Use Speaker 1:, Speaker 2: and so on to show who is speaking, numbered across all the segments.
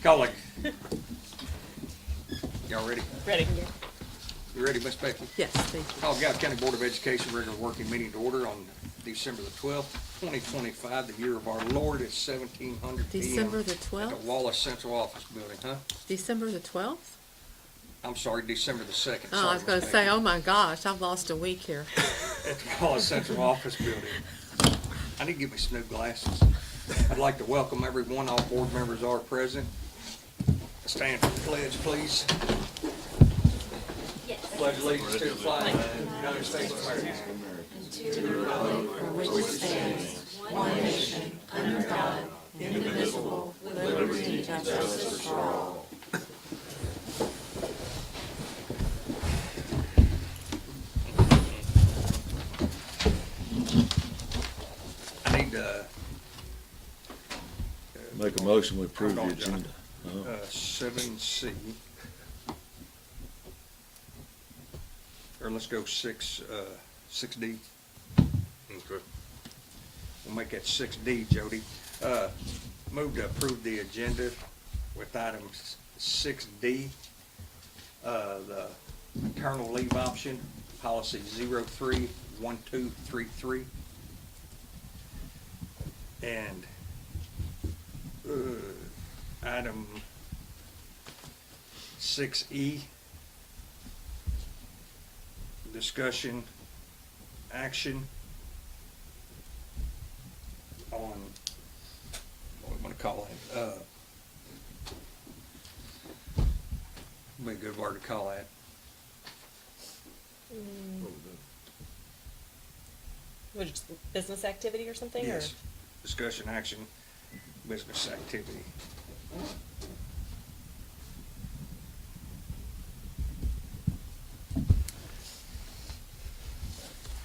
Speaker 1: Call it. Y'all ready?
Speaker 2: Ready.
Speaker 1: You ready, Miss Becky?
Speaker 3: Yes, thank you.
Speaker 1: Call Gallatin County Board of Education regular working meeting to order on December the 12th, 2025, the year of our Lord at 1700 p.m.
Speaker 3: December the
Speaker 1: At
Speaker 3: 12th?
Speaker 1: the Wallace Central Office Building, huh?
Speaker 3: December the 12th?
Speaker 1: I'm sorry, December the 2nd.
Speaker 3: Oh, I was
Speaker 1: Sorry,
Speaker 3: gonna
Speaker 1: Miss
Speaker 3: say,
Speaker 1: Becky.
Speaker 3: oh my gosh, I've lost a week here.
Speaker 1: At the Wallace Central Office Building. I need to get me some new glasses. I'd like to welcome everyone. All board members are present. Stand for the pledge, please. Pledge allegiance to the flag of the United States of America.
Speaker 3: For which it stands, one nation, under God, indivisible, with liberty and justice for all.
Speaker 1: I need to,
Speaker 4: Make a motion, we approve the
Speaker 1: Hold on, John.
Speaker 4: agenda.
Speaker 1: 7C. Or let's go 6D. Okay. We'll make that 6D, Jody. Move to approve the agenda with item 6D. The maternal leave option, policy 031233. And item 6E, discussion, action on, what we want to call it, be a good word to call that.
Speaker 2: What, just business activity or something?
Speaker 1: Yes, discussion, action, business activity.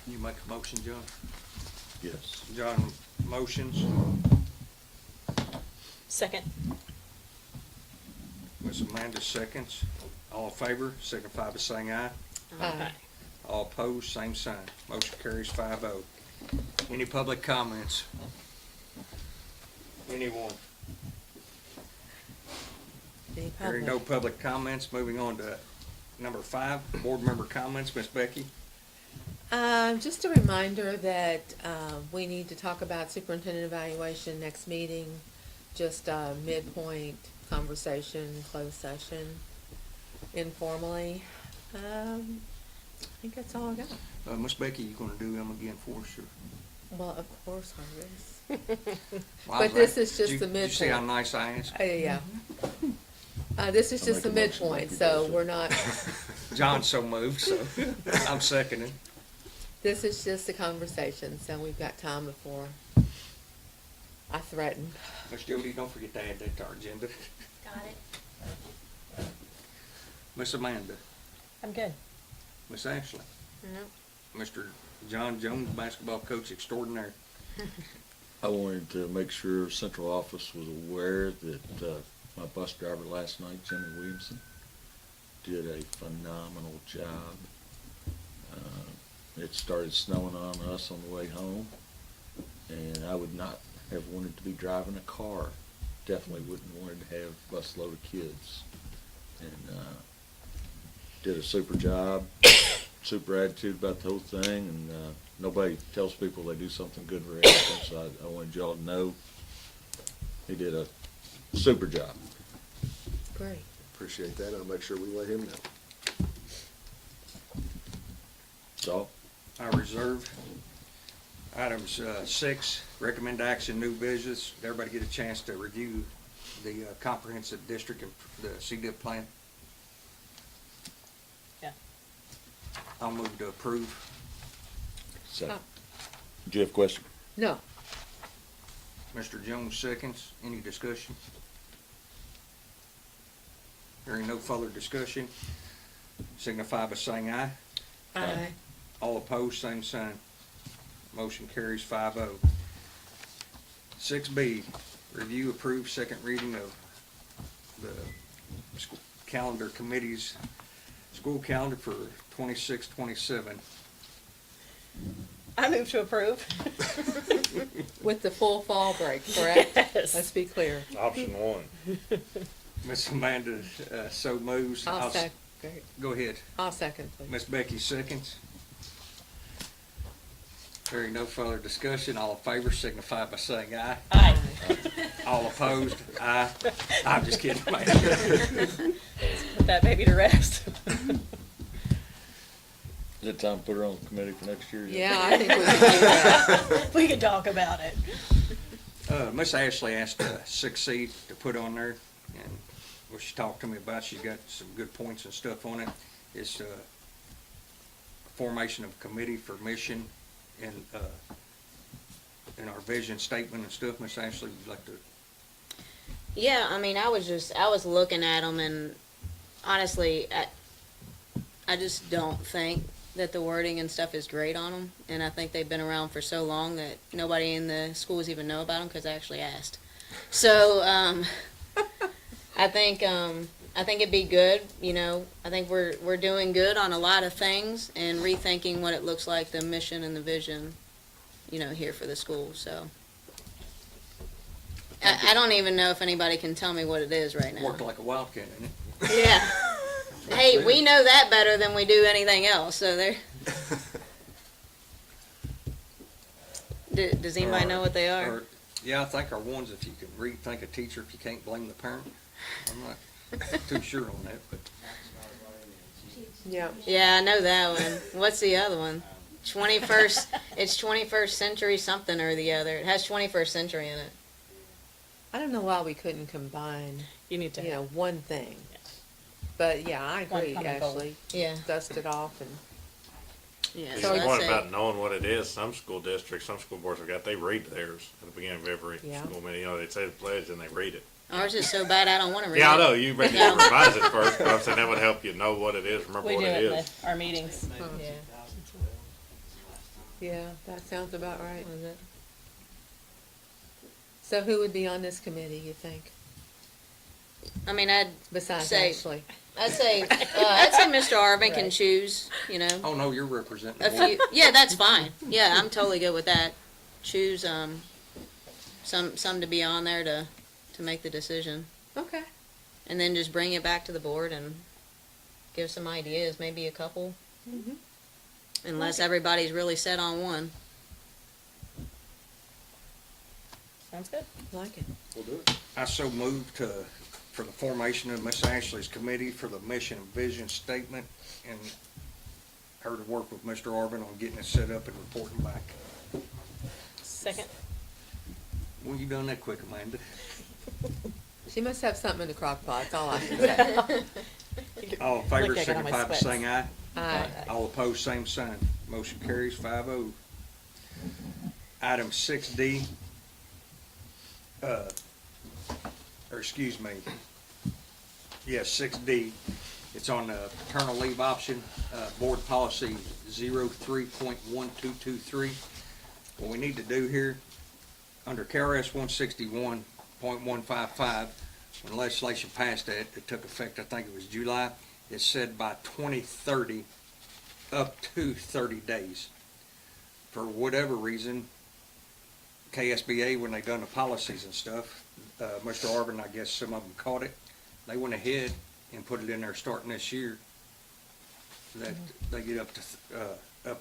Speaker 1: You make a motion, John?
Speaker 4: Yes.
Speaker 1: John motions,
Speaker 2: Second.
Speaker 1: Miss Amanda seconds. All in favor, signify by saying aye.
Speaker 3: Aye.
Speaker 1: All opposed, same sign. Motion carries 5-0. Any public comments? Anyone?
Speaker 3: Any
Speaker 1: Hearing no
Speaker 3: public?
Speaker 1: public comments, moving on to number 5, board member comments. Miss Becky?
Speaker 3: Just a reminder that, we need to talk about superintendent evaluation next meeting, just a midpoint conversation, closed session, informally. I think that's all I got.
Speaker 1: Miss Becky, you gonna do them again for us, or?
Speaker 3: Well, of course I is.
Speaker 1: Well, I
Speaker 3: But
Speaker 1: was
Speaker 3: this
Speaker 1: like-
Speaker 3: is just
Speaker 1: did
Speaker 3: the
Speaker 1: you- Did you see how
Speaker 3: midpoint.
Speaker 1: nice I answered?
Speaker 3: Yeah. This is
Speaker 4: I'll
Speaker 3: just the
Speaker 4: make a motion like
Speaker 3: midpoint,
Speaker 4: you
Speaker 3: so
Speaker 4: did.
Speaker 3: we're not,
Speaker 1: John so moved, so I'm seconding.
Speaker 3: this is just a conversation, so we've got time before I threaten.
Speaker 1: Miss Jody, don't forget to add that to our agenda.
Speaker 2: Got it.
Speaker 1: Miss Amanda,
Speaker 2: I'm good.
Speaker 1: Miss Ashley, Mr. John Jones, basketball coach extraordinaire.
Speaker 4: I wanted to make sure central office was aware that my bus driver last night, Jimmy Williamson, did a phenomenal job. It started snowing on us on the way home, and I would not have wanted to be driving a car. Definitely wouldn't wanted to have a busload of kids. And did a super job, super attitude about the whole thing, and nobody tells people they do something good very often, so I wanted y'all to know he did a super job.
Speaker 3: Great.
Speaker 5: Appreciate that. I'll make sure we let him know.
Speaker 4: That's all.
Speaker 1: I reserve. Items 6, recommend action, new business. Did everybody get a chance to review the comprehensive district and the CDIP plan?
Speaker 2: Yeah.
Speaker 1: I'll move to approve.
Speaker 4: Second. Do you have a question?
Speaker 3: No,
Speaker 1: Mr. Jones seconds. Any discussion? Hearing no further discussion, signify by saying aye.
Speaker 3: aye.
Speaker 1: All opposed, same sign. Motion carries 5-0. 6B, review, approve, second reading of the school calendar committee's school calendar for 26-27.
Speaker 2: I move to approve.
Speaker 3: With the full fall break, correct?
Speaker 2: Yes.
Speaker 3: Let's be clear.
Speaker 6: Option one.
Speaker 1: Miss Amanda, so moves.
Speaker 3: I'll
Speaker 1: s-
Speaker 3: second,
Speaker 1: Go ahead.
Speaker 3: I'll second, please.
Speaker 1: Miss Becky seconds. Hearing no further discussion, all in favor signify by saying aye.
Speaker 2: Aye.
Speaker 1: All opposed, aye. I'm just kidding, man.
Speaker 2: Put that baby to rest.
Speaker 4: Is it time to put her on the committee for next year?
Speaker 3: Yeah, I think we can do that.
Speaker 2: We can talk about it.
Speaker 1: Miss Ashley asked 6C to put on there, and what she talked to me about, she got some good points and stuff on it. It's formation of committee for mission and in our vision statement and stuff. Miss Ashley, would you like to?
Speaker 7: Yeah, I mean, I was looking at them, and honestly, I just don't think that the wording and stuff is great on them, and I think they've been around for so long that nobody in the schools even know about them because I actually asked. So I think it'd be good. You know, I think we're doing good on a lot of things and rethinking what it looks like, the mission and the vision, you know, here for the school. So I don't even know if anybody can tell me what it is right now.
Speaker 1: Worked like a wildcat, didn't it?
Speaker 7: Yeah. Hey, we know that better than we do anything else. So there. Does anybody know what they are?
Speaker 1: Yeah, I think our ones, if you can rethink a teacher, if you can't blame the parent. I'm not too sure on that, but
Speaker 3: Yeah.
Speaker 7: Yeah, I know that one. What's the other one? 21st. It's 21st century something or the other. It has 21st century in it.
Speaker 3: I don't know why we couldn't combine,
Speaker 2: You need to.
Speaker 3: you know, one thing. But yeah, I
Speaker 2: One
Speaker 3: agree,
Speaker 2: common goal.
Speaker 3: Ashley.
Speaker 7: Yeah.
Speaker 3: Dust it off and,
Speaker 7: Yeah.
Speaker 6: The
Speaker 7: So I'd
Speaker 6: point
Speaker 7: say-
Speaker 6: about knowing what it is, some school districts, some school boards have got, they read theirs at the beginning of every
Speaker 3: Yeah.
Speaker 6: school meeting. You know, they say the pledge and they read it.
Speaker 7: Ours is so bad I don't want to read
Speaker 6: Yeah, I
Speaker 7: it.
Speaker 6: know, you read it,
Speaker 7: Yeah.
Speaker 6: revise it first, but I'm saying that would help you know what it is, remember
Speaker 2: We
Speaker 6: what
Speaker 2: do
Speaker 6: it
Speaker 2: it
Speaker 6: is.
Speaker 2: in our meetings.
Speaker 7: Yeah.
Speaker 3: yeah, that sounds about right.
Speaker 7: Was it?
Speaker 3: So who would be on this committee, you think,
Speaker 7: I mean, I'd
Speaker 3: besides
Speaker 7: Say-
Speaker 3: Ashley?
Speaker 7: say Mr. Arvin can
Speaker 2: Right.
Speaker 7: choose. You know.
Speaker 1: oh no, you're representing
Speaker 7: A
Speaker 1: the board.
Speaker 7: few, yeah, that's fine. Yeah, I'm totally good with that. Choose some to be on there to make the decision,
Speaker 3: Okay.
Speaker 7: and then just bring it back to the board and give some ideas, maybe a couple,
Speaker 3: Mhm.
Speaker 7: unless everybody's really set on one.
Speaker 2: Sounds good.
Speaker 3: Like it.
Speaker 5: We'll do it.
Speaker 1: I so moved for the formation of Miss Ashley's committee for the mission and vision statement, and her to work with Mr. Arvin on getting it set up and reporting back.
Speaker 2: Second.
Speaker 1: Well, you done that quick, Amanda.
Speaker 3: She must have something in the crock pot, that's all I can say.
Speaker 1: All in favor,
Speaker 2: Look, I got all my
Speaker 1: signify by
Speaker 2: sweats.
Speaker 1: saying aye.
Speaker 3: Aye.
Speaker 1: All opposed, same sign. Motion carries 5-0. Item 6D, or excuse me, yes, 6D, it's on the paternal leave option, board policy 03.1223. What we need to do here, under KRS 161.155, when legislation passed that, it took effect, I think it was July, it said by 2030, up to 30 days. For whatever reason, KSBA, when they done the policies and stuff, Mr. Arvin, I guess some of them caught it, they went ahead and put it in there starting this year, that they get up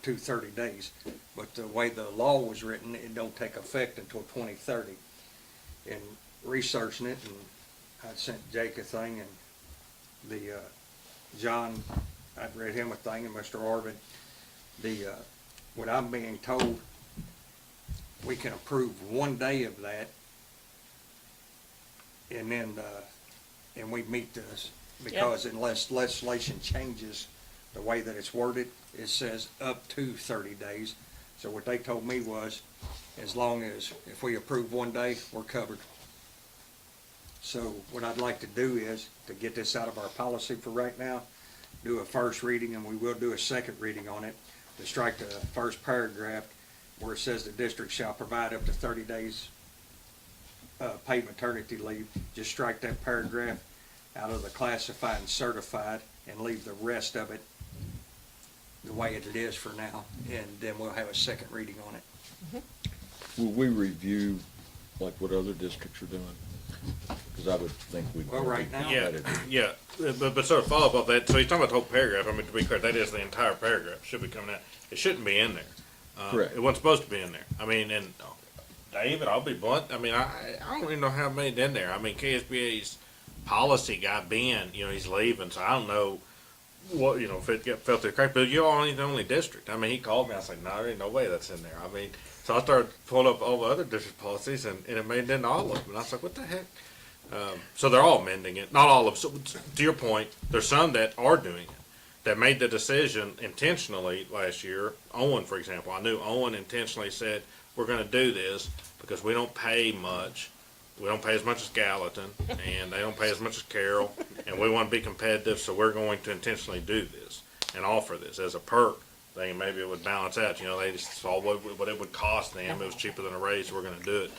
Speaker 1: to 30 days. But the way the law was written, it don't take effect until 2030. And researching it, and I sent Jake a thing, and the John, I'd read him a thing, and Mr. Arvin, what I'm being told, we can approve one day of that, and then, and we meet this, because unless legislation changes the way that it's worded, it says up to 30 days. So what they told me was, as long as, if we approve one day, we're covered. So what I'd like to do is, to get this out of our policy for right now, do a first reading, and we will do a second reading on it, to strike the first paragraph where it says the district shall provide up to 30 days paid maternity leave. Just strike that paragraph out of the classified and certified and leave the rest of it the way it is for now, and then we'll have a second reading on it.
Speaker 4: Will we review like what other districts are doing? Because I would think we'd.
Speaker 1: Well, right now-
Speaker 6: Yeah,
Speaker 4: competitive.
Speaker 6: yeah, but sort of follow up on that, so he's talking about the whole paragraph, I mean, to be clear, that is the entire paragraph, should be coming out, it shouldn't be in there.
Speaker 4: Correct.
Speaker 6: It wasn't supposed to be in there, I mean, and David, I'll be blunt, I mean, I don't even know how many in there, I mean, KSBA's policy guy, Ben, you know, he's leaving, so I don't know what, you know, if it fell through the crack, but you're only the only district, I mean, he called me, I was like, no, there ain't no way that's in there, I mean, so I started pulling up all the other district policies, and it made it into all of them, and I was like, what the heck? So they're all amending it, not all of them. So to your point, there's some that are doing it, that made the decision intentionally last year. Owen, for example, I knew Owen intentionally said, we're gonna do this because we don't pay much. We don't pay as much as Gallatin, and they don't pay as much as Carroll, and we wanna be competitive, so we're going to intentionally do this and offer this as a perk. Thinking maybe it would balance out, you know, they just saw what it would cost them, it was cheaper than a raise, we're gonna do it.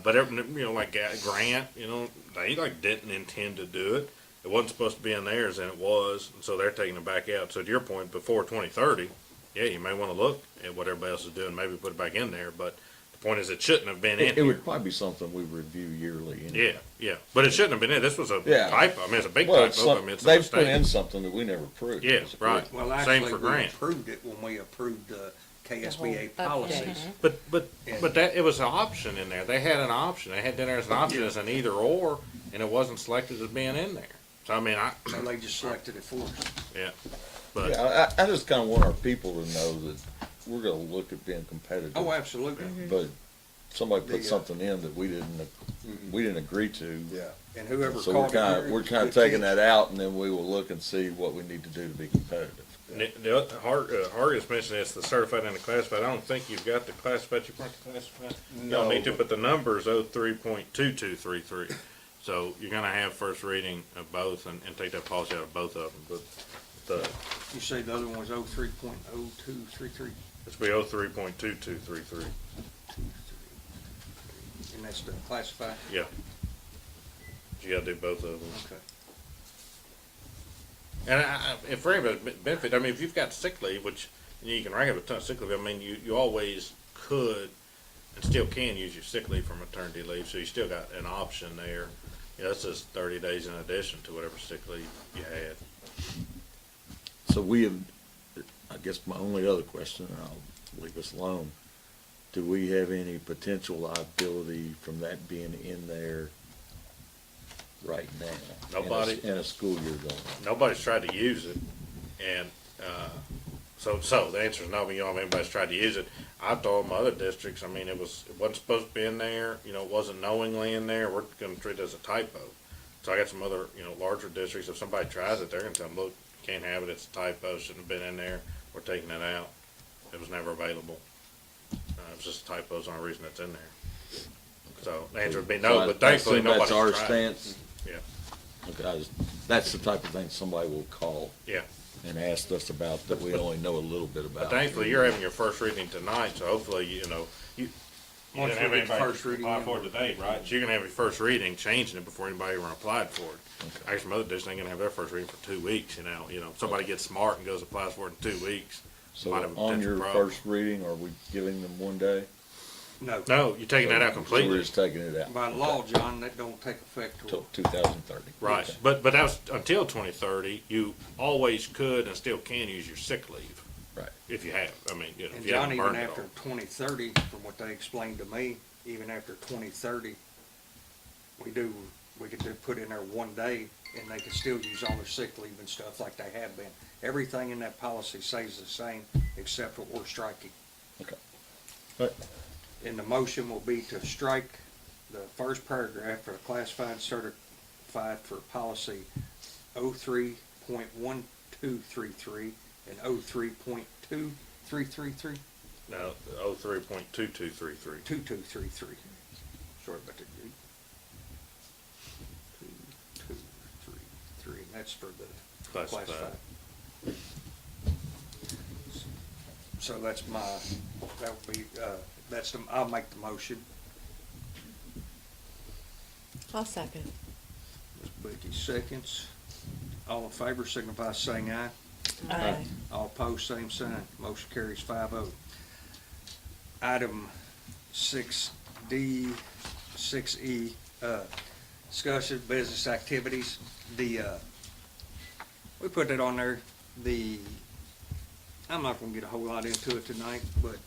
Speaker 6: But, you know, like Grant, you know, they like didn't intend to do it, it wasn't supposed to be in theirs, and it was, and so they're taking it back out. So to your point, before 2030, yeah, you may wanna look at what everybody else is doing, maybe put it back in there, but the point is, it shouldn't have been in
Speaker 4: It
Speaker 6: here.
Speaker 4: would probably be something we review yearly. Anyway.
Speaker 6: Yeah, but it shouldn't have been in, this was a
Speaker 4: Yeah.
Speaker 6: typo, I mean, it's a big
Speaker 4: Well,
Speaker 6: typo, I mean, it's a
Speaker 4: they've put
Speaker 6: mistake.
Speaker 4: in something that we never approved.
Speaker 6: Yeah,
Speaker 4: It's
Speaker 6: right.
Speaker 4: good.
Speaker 1: Well,
Speaker 6: Same
Speaker 1: actually,
Speaker 6: for
Speaker 1: we
Speaker 6: Grant.
Speaker 1: approved it when we approved the KSBA
Speaker 3: The whole update.
Speaker 1: policies.
Speaker 6: But that, it was an option in there. They had an option. They had in there as an option as an either or, and it wasn't selected as being in there. So I mean,
Speaker 1: So they just selected it for us.
Speaker 6: yeah, but
Speaker 4: Yeah, I just kind of want our people to know that we're gonna look at being competitive.
Speaker 1: Oh, absolutely.
Speaker 4: But somebody put
Speaker 1: The,
Speaker 4: something in that we didn't agree to.
Speaker 5: Yeah.
Speaker 1: And whoever
Speaker 4: So
Speaker 1: called it.
Speaker 4: we're kind of taking that out, and then we will look and see what we need to do to be competitive.
Speaker 6: Hargis mentioned it's the certified and the classified. I don't think you've got the classified. You print the classified. You
Speaker 5: No,
Speaker 6: don't need to,
Speaker 5: but-
Speaker 6: but the number is 03.2233. So you're gonna have first reading of both and take that policy out of both of them. But the
Speaker 1: You say the other one was 03.0233,
Speaker 6: it's be 03.2233.
Speaker 1: and that's the classified?
Speaker 6: Yeah. You gotta do both of them.
Speaker 1: Okay.
Speaker 6: And if for anybody's benefit, I mean, if you've got sick leave, which you can rank up a ton of sick leave, I mean, you always could and still can use your sick leave for maternity leave, so you still got an option there. You know, that's just 30 days in addition to whatever sick leave you had.
Speaker 4: So we have, I guess my only other question, and I'll leave us alone, do we have any potential liability from that being in there right now?
Speaker 6: Nobody.
Speaker 4: In a school year going?
Speaker 6: Nobody's tried to use it, and so the answer is no. You know, if anybody's tried to use it, I told my other districts. I mean, it wasn't supposed to be in there. You know, it wasn't knowingly in there. We're going to treat it as a typo. So I got some other, you know, larger districts. If somebody tries it, they're going to tell them, look, you can't have it. It's a typo. Shouldn't have been in there. We're taking it out. It was never available. It was just a typo. It's the only reason it's in there. So the answer would be no.
Speaker 4: So
Speaker 6: But thankfully,
Speaker 4: assume that's
Speaker 6: nobody's
Speaker 4: our
Speaker 6: tried.
Speaker 4: stance.
Speaker 6: Yeah.
Speaker 4: Okay, that's the type of thing somebody will call
Speaker 6: Yeah.
Speaker 4: and ask us about that we only know a little bit about.
Speaker 6: But thankfully, you're having your first reading tonight, so hopefully, you know, you
Speaker 1: Once
Speaker 6: didn't
Speaker 1: we
Speaker 6: have
Speaker 1: get the
Speaker 6: anybody
Speaker 1: first reading,
Speaker 6: apply
Speaker 1: then
Speaker 6: for it
Speaker 1: we'll-
Speaker 6: today, right? So you're gonna have your first reading, changing it before anybody even applied for it.
Speaker 4: Okay.
Speaker 6: Actually, some other districts ain't gonna have their first reading for 2 weeks, you know, if somebody gets smart and goes applies for it in 2 weeks.
Speaker 4: So
Speaker 6: might have a
Speaker 4: on
Speaker 6: potential
Speaker 4: your
Speaker 6: problem.
Speaker 4: first reading, are we giving them one day?
Speaker 1: No.
Speaker 6: No, you're taking that out
Speaker 4: So
Speaker 6: completely.
Speaker 4: we're just taking it out.
Speaker 1: By law, John, that don't take effect
Speaker 4: Till
Speaker 1: till,
Speaker 4: 2030.
Speaker 6: Right,
Speaker 4: Okay.
Speaker 6: but that was until 2030, you always could and still can use your sick leave.
Speaker 4: Right.
Speaker 6: If you have, I mean, you know,
Speaker 1: and
Speaker 6: if you
Speaker 1: John,
Speaker 6: haven't
Speaker 1: even
Speaker 6: burned it
Speaker 1: after
Speaker 6: all.
Speaker 1: 2030, from what they explained to me, even after 2030, we could put in there 1 day, and they could still use all their sick leave and stuff like they have been. Everything in that policy stays the same, except what we're striking.
Speaker 4: Okay. All right.
Speaker 1: And the motion will be to strike the first paragraph for classified certified for policy 03.1233 and 03.2333,
Speaker 6: No, 03.2233.
Speaker 1: 2233. Sorry about that, dude. 2233, and that's for the
Speaker 6: Classified.
Speaker 1: classified. So that's that would be, I'll make the motion.
Speaker 3: I'll second.
Speaker 1: Ms. Becky seconds. All in favor, signify by saying aye.
Speaker 2: Aye.
Speaker 1: All opposed, same sign. Motion carries 5-0. Item 6D, 6E, discussion business activities. We put that on there. I'm not gonna get a whole lot into it tonight, but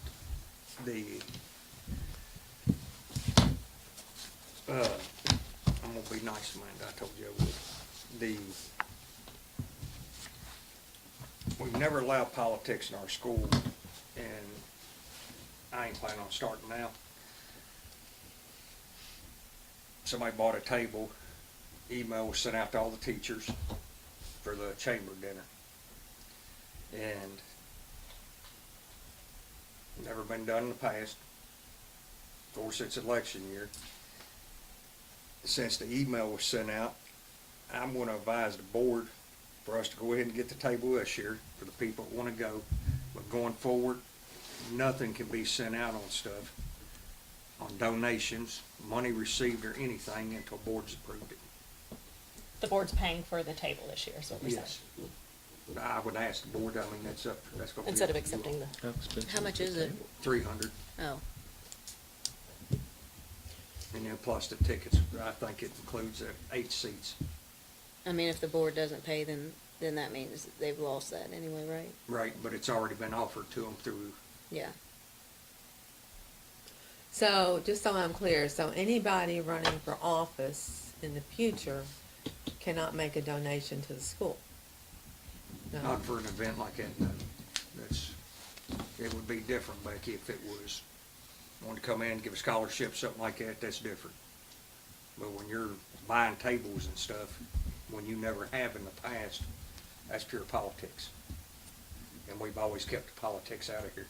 Speaker 1: I'm gonna be nice, Amanda, I told you I would. We've never allowed politics in our school, and I ain't planning on starting now. Somebody bought a table, email was sent out to all the teachers for the chamber dinner. And never been done in the past. Of course, it's election year. Since the email was sent out, I'm going to advise the board for us to go ahead and get the table this year for the people that want to go. But going forward, nothing can be sent out on stuff, on donations, money received or anything until board's approved it.
Speaker 2: The board's paying for the table this year, is what we're saying.
Speaker 1: Yes. I would ask the board, I mean, that's going to be.
Speaker 2: Instead of accepting the,
Speaker 4: How expensive
Speaker 7: How much
Speaker 4: the
Speaker 7: is it?
Speaker 4: table?
Speaker 1: 300,
Speaker 7: Oh,
Speaker 1: and then plus the tickets, I think it includes 8 seats.
Speaker 7: I mean, if the board doesn't pay, then that means they've lost that anyway, right?
Speaker 1: Right, but it's already been offered to them through,
Speaker 7: Yeah.
Speaker 3: So, just so I'm clear, so anybody running for office in the future cannot make a donation to the school? No.
Speaker 1: not for an event like that, no. It would be different, Becky, if it was, wanted to come in, give a scholarship, something like that, that's different. But when you're buying tables and stuff, when you never have in the past, that's pure politics. And we've always kept the politics out of here.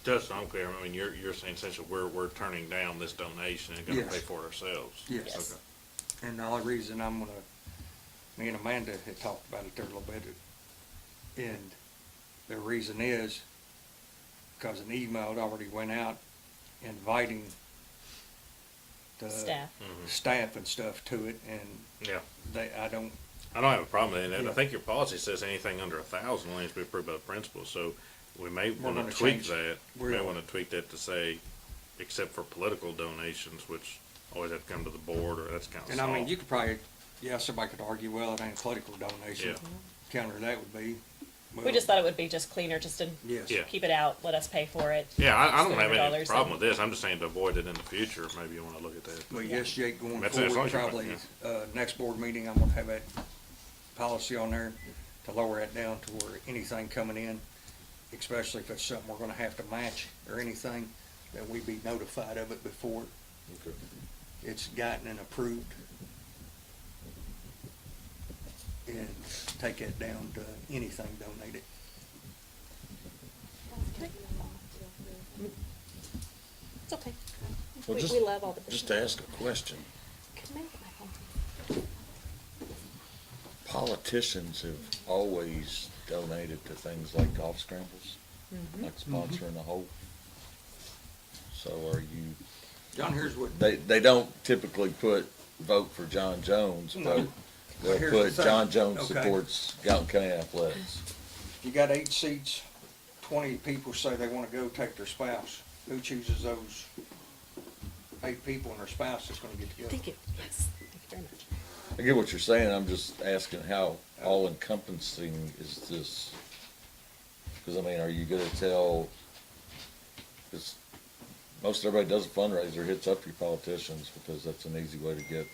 Speaker 6: Just so I'm clear, I mean, you're saying essentially we're turning down this donation and gonna
Speaker 1: Yes.
Speaker 6: pay for it ourselves?
Speaker 1: Yes.
Speaker 2: Yes.
Speaker 1: And the only reason me and Amanda had talked about it there a little bit, and the reason is because an email had already went out inviting the
Speaker 2: staff.
Speaker 1: staff and stuff to it, and
Speaker 6: Yeah.
Speaker 1: I don't,
Speaker 6: I don't have a problem with it, and
Speaker 1: Yeah.
Speaker 6: I think your policy says anything under 1,000 only has to be approved by the principal, so we may
Speaker 1: We're
Speaker 6: wanna
Speaker 1: gonna
Speaker 6: tweak
Speaker 1: change-
Speaker 6: that. We
Speaker 1: we're-
Speaker 6: may wanna tweak that to say, except for political donations, which always have to come to the board, or that's kinda
Speaker 1: and I mean,
Speaker 6: soft.
Speaker 1: you could probably, somebody could argue, well, it ain't a political donation.
Speaker 6: Yeah.
Speaker 1: Counter that would be.
Speaker 2: We
Speaker 1: well,
Speaker 2: just thought it would be just cleaner, just to
Speaker 1: Yes.
Speaker 6: Yeah.
Speaker 2: keep it out, let us pay for it.
Speaker 6: Yeah, I don't have any
Speaker 2: $300
Speaker 6: problem
Speaker 2: and-
Speaker 6: with this, I'm just saying to avoid it in the future, maybe you wanna look at that.
Speaker 1: But yes, Jake, going
Speaker 6: That's it, as long
Speaker 1: forward,
Speaker 6: as you're
Speaker 1: probably, next board meeting, I'm gonna have that policy on there to lower it down to where anything coming in, especially if it's something we're gonna have to match or anything, that we be notified of it before
Speaker 5: Okay.
Speaker 1: it's gotten and approved. And take it down to anything donated.
Speaker 2: It's okay.
Speaker 8: Well,
Speaker 2: We
Speaker 8: just-
Speaker 2: love all the
Speaker 8: Just
Speaker 2: business.
Speaker 8: to ask a question,
Speaker 2: Can I get my phone?
Speaker 4: Politicians have always donated to things like golf scrambles, like sponsoring the whole. So are you,
Speaker 1: John, here's what,
Speaker 4: they don't typically put vote for John Jones,
Speaker 1: No.
Speaker 4: but they'll
Speaker 1: Here's the
Speaker 4: put
Speaker 1: thing.
Speaker 4: John Jones
Speaker 1: Okay.
Speaker 4: supports Gallatin County Athletics.
Speaker 1: you got 8 seats, 20 people say they wanna go take their spouse. Who chooses those 8 people and their spouse that's gonna get together?
Speaker 2: Thank you. Yes, thank you very much.
Speaker 4: I get what you're saying, I'm just asking how all encompassing is this? Cause I mean, are you gonna tell, cause most everybody does a fundraiser, hits up your politicians, because that's an easy way to get,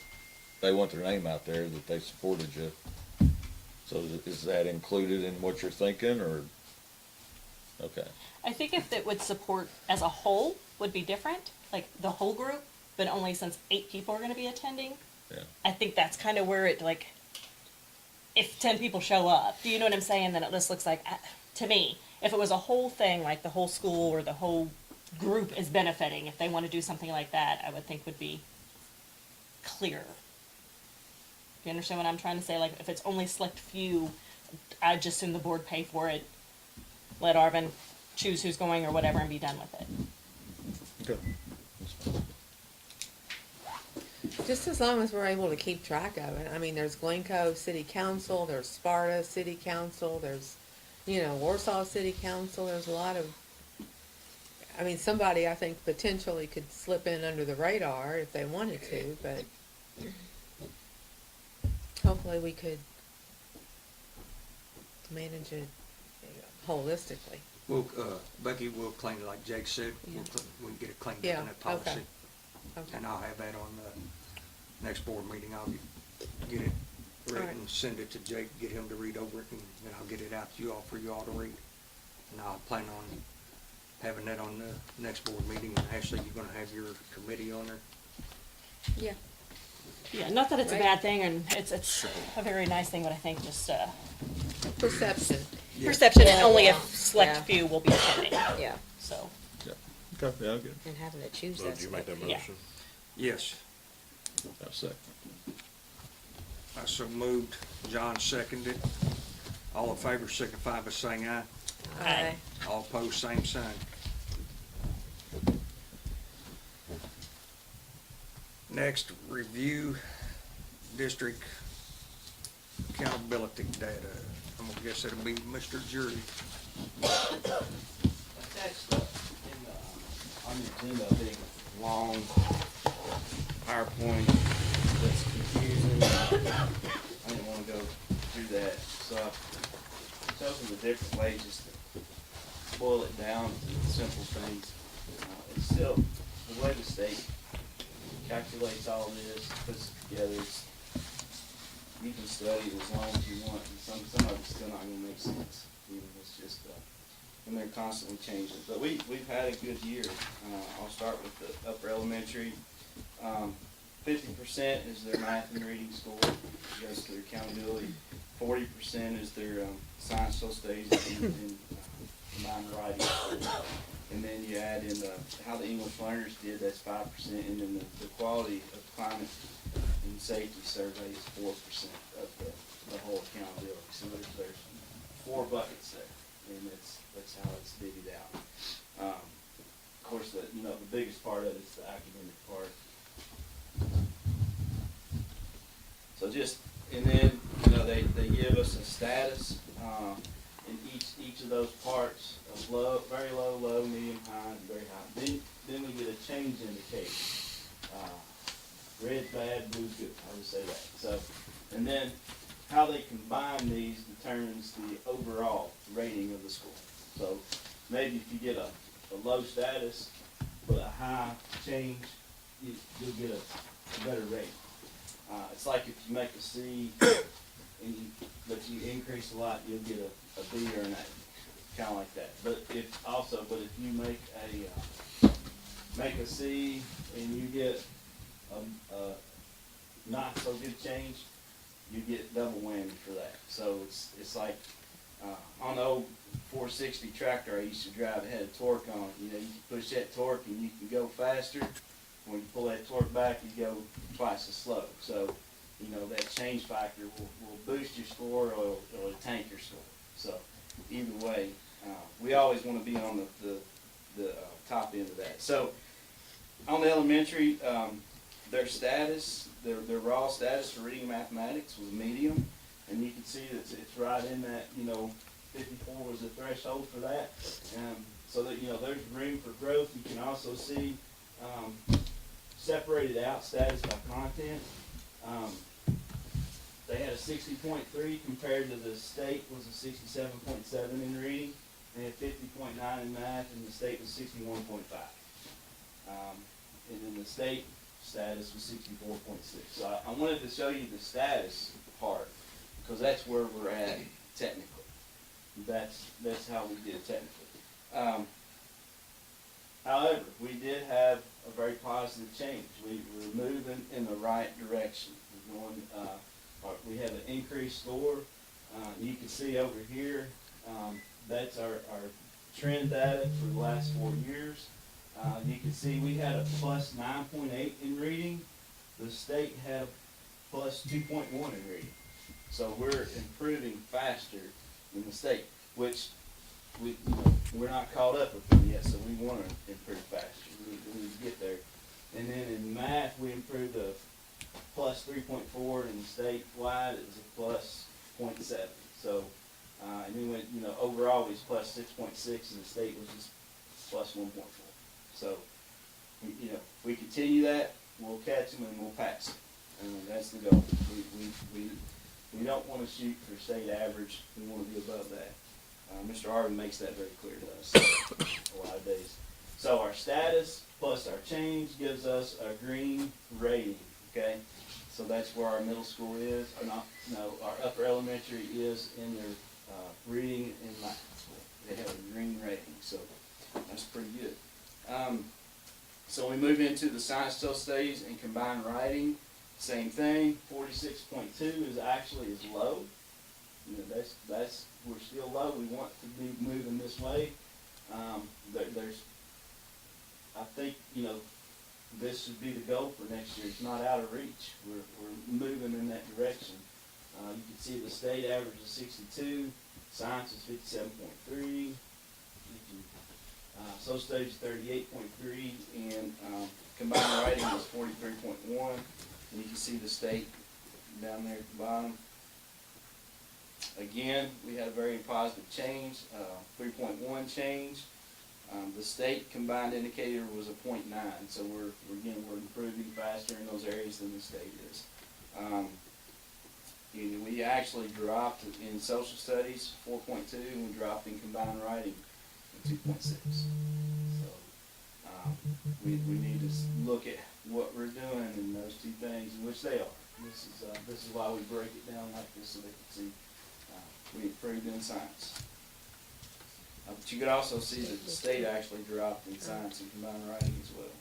Speaker 4: they want their name out there that they supported you. So is that included in what you're thinking, or? Okay,
Speaker 2: I think if it would support as a whole would be different, like the whole group, but only since 8 people are gonna be attending.
Speaker 4: yeah.
Speaker 2: I think that's kind of where it, like, if 10 people show up, do you know what I'm saying? Then it just looks like, to me, if it was a whole thing, like the whole school or the whole group is benefiting, if they want to do something like that, I would think would be clearer. Do you understand what I'm trying to say? Like, if it's only select few, I'd just assume the board pay for it, let Arvin choose who's going or whatever and be done with it.
Speaker 4: Okay.
Speaker 3: Just as long as we're able to keep track of it. I mean, there's Glencoe City Council, there's Sparta City Council, there's, Warsaw City Council, there's a lot of, I mean, somebody I think potentially could slip in under the radar if they wanted to, but hopefully we could manage it holistically.
Speaker 1: We'll, Becky, we'll clean it like Jake said, we can get it cleaned up
Speaker 3: Yeah,
Speaker 1: in that policy.
Speaker 3: okay. Okay.
Speaker 1: And I'll have that on the next board meeting. I'll get it written,
Speaker 3: Alright.
Speaker 1: send it to Jake, get him to read over it, and then I'll get it out to you all for you all to read. And I'll plan on having that on the next board meeting. And Ashley, you're gonna have your committee on there?
Speaker 7: Yeah.
Speaker 2: Yeah, not that it's a
Speaker 3: Right.
Speaker 2: bad thing, and it's a very nice thing, but I think just
Speaker 3: Perception.
Speaker 1: Yeah.
Speaker 2: perception, and
Speaker 7: Yeah,
Speaker 2: only
Speaker 7: yeah,
Speaker 2: a select
Speaker 7: yeah.
Speaker 2: few will be attending.
Speaker 7: Yeah.
Speaker 2: So,
Speaker 4: Okay, yeah, I'll get it.
Speaker 7: And having to choose
Speaker 6: So
Speaker 7: that.
Speaker 6: did you make that
Speaker 2: Yeah.
Speaker 6: motion?
Speaker 1: Yes,
Speaker 4: I'll second.
Speaker 1: I so moved. John seconded. All in favor signify by saying aye.
Speaker 2: Aye.
Speaker 1: All opposed, same sign. Next, review district accountability data. I'm gonna guess it'll be Mr. Jury.
Speaker 8: Attached in the, on the agenda, a big, long PowerPoint that's confusing. I didn't wanna go through that, so I've chosen the different ways just to boil it down to simple things. It's still, the way the state calculates all this, puts it together, you can study it as long as you want, and some of it's still not gonna make sense. It's just, and they're constantly changing. But we've had a good year. I'll start with the upper elementary. 50% is their math and reading score, goes to their accountability. 40% is their science, social studies, and combined writing. And then you add in how the English learners did, that's 5%, and then the quality of climate and safety survey is 4% of the whole accountability. So there's 4 buckets there, and that's how it's divvied out. Of course, the biggest part of it is the academic part. So and then they give us a status in each of those parts of low, very low, low, medium, high, and very high. Then we get a change indicator. Red's bad, blue's good. I'll just say that. So, and then how they combine these determines the overall rating of the school. So maybe if you get a low status but a high change, you'll get a better rating. It's like if you make a C but you increase a lot, you'll get a B or an A, kind of like that. But if you make a C and you get a not so good change, you get double whammy for that. So it's like on the old 460 tractor I used to drive, it had a torque on it. You can push that torque and you can go faster. When you pull that torque back, you go twice as slow. So that change factor will boost your score or it'll tank your score. So either way, we always want to be on the top end of that. So on the elementary, their status, their raw status for reading mathematics was medium, and you can see that it's right in that, 54 was the threshold for that. So that, there's room for growth. You can also see separated out status by content. They had a 60.3 compared to the state was a 67.7 in reading. They had 50.9 in math, and the state was 61.5. And then the state status was 64.6. So I wanted to show you the status part because that's where we're at technically. That's how we did technically. However, we did have a very positive change. We were moving in the right direction. We're going. We have an increased score. You can see over here. That's our trend data for the last 4 years. You can see we had a plus 9.8 in reading. The state had a plus 2.1 in reading. So we're improving faster than the state, which we're not caught up with them yet, so we want to improve faster. We need to get there. And then in math, we improved plus 3.4, and statewide it was a plus 0.7. So, and then when, overall it was plus 6.6, and the state was just plus 1.4. So, if we continue that, we'll catch them and we'll pass them. That's the goal. We don't want to shoot for state average. We want to be above that. Mr. Arvin makes that very clear to us a lot of days. So our status plus our change gives us a green rating, okay? So that's where our middle school is, or not, no, our upper elementary is in their reading and math. They have a green rating, so that's pretty good. So we move into the science social studies and combined writing. Same thing, 46.2 is low. That's we're still low. We want to be moving this way. There's, I think, this should be the goal for next year. It's not out of reach. We're moving in that direction. You can see the state average is 62. Science is 57.3. Social studies 38.3, and combined writing is 43.1. And you can see the state down there at the bottom. Again, we had a very positive change, 3.1 change. The state combined indicator was a 0.9, so we're improving faster in those areas than the state is. We actually dropped in social studies 4.2, and we dropped in combined writing 2.6. So we need to look at what we're doing in those two things, which they are. This is why we break it down like this, so they can see we improved in science. But you could also see that the state actually dropped in science and combined writing as well.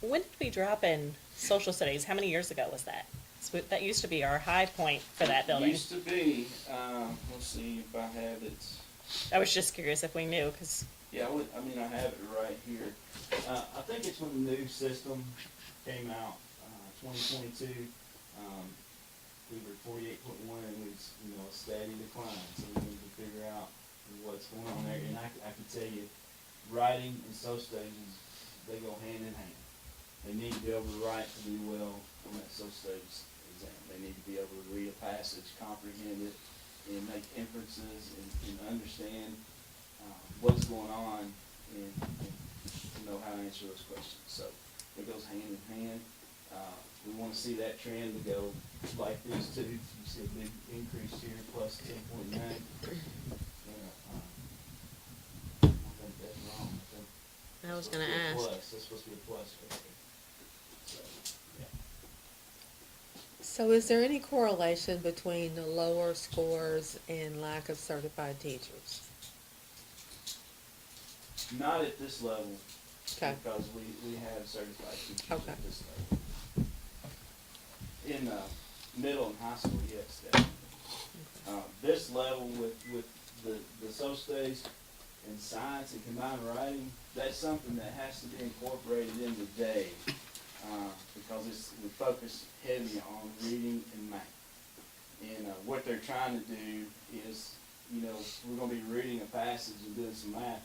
Speaker 2: When did we drop in social studies? How many years ago was that? So that used to be our high point for that building.
Speaker 8: Used to be, let's see if I have it.
Speaker 2: I was just curious if we knew, because
Speaker 8: Yeah, I have it right here. I think it's when the new system came out, 2022. We were 48.1, and it was, a steady decline. So we need to figure out what's going on there. And I can tell you, writing and social studies, they go hand in hand. They need to be able to write to do well on that social studies exam. They need to be able to read a passage, comprehend it, and make inferences and understand what's going on and know how to answer those questions. So it goes hand in hand. We want to see that trend to go like these two. You see a big increase here, plus 10.9. I think that's wrong.
Speaker 7: I was
Speaker 8: It's
Speaker 7: gonna
Speaker 8: supposed to be a
Speaker 7: ask.
Speaker 8: plus. That's supposed to be a plus right there. So, yeah.
Speaker 3: So is there any correlation between the lower scores and lack of certified teachers?
Speaker 8: Not at this level,
Speaker 3: Okay.
Speaker 8: because we have certified teachers
Speaker 3: Okay.
Speaker 8: at this level. In middle and high school, yes, definitely. This level with the social studies and science and combined writing, that's something that has to be incorporated in the day, because we focus heavy on reading and math. And what they're trying to do is, we're going to be reading a passage and doing some math.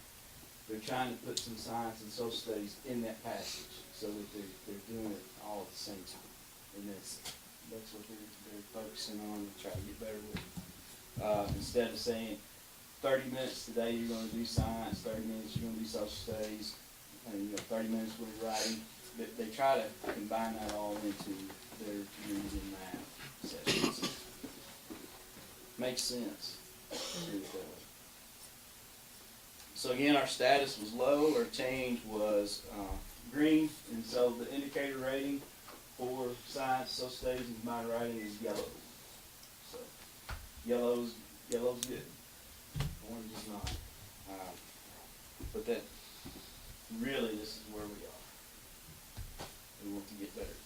Speaker 8: They're trying to put some science and social studies in that passage so that they're doing it all at the same time. And that's what they're focusing on to try to get better with. Instead of saying 30 minutes today you're going to do science, 30 minutes you're going to do social studies, and 30 minutes with writing. They try to combine that all into their reading and math sessions. Makes sense. So again, our status was low, our change was green, and so the indicator rating for science, social studies, and combined writing is yellow. So yellow's good. Orange is not. But that really, this is where we are. We want to get better.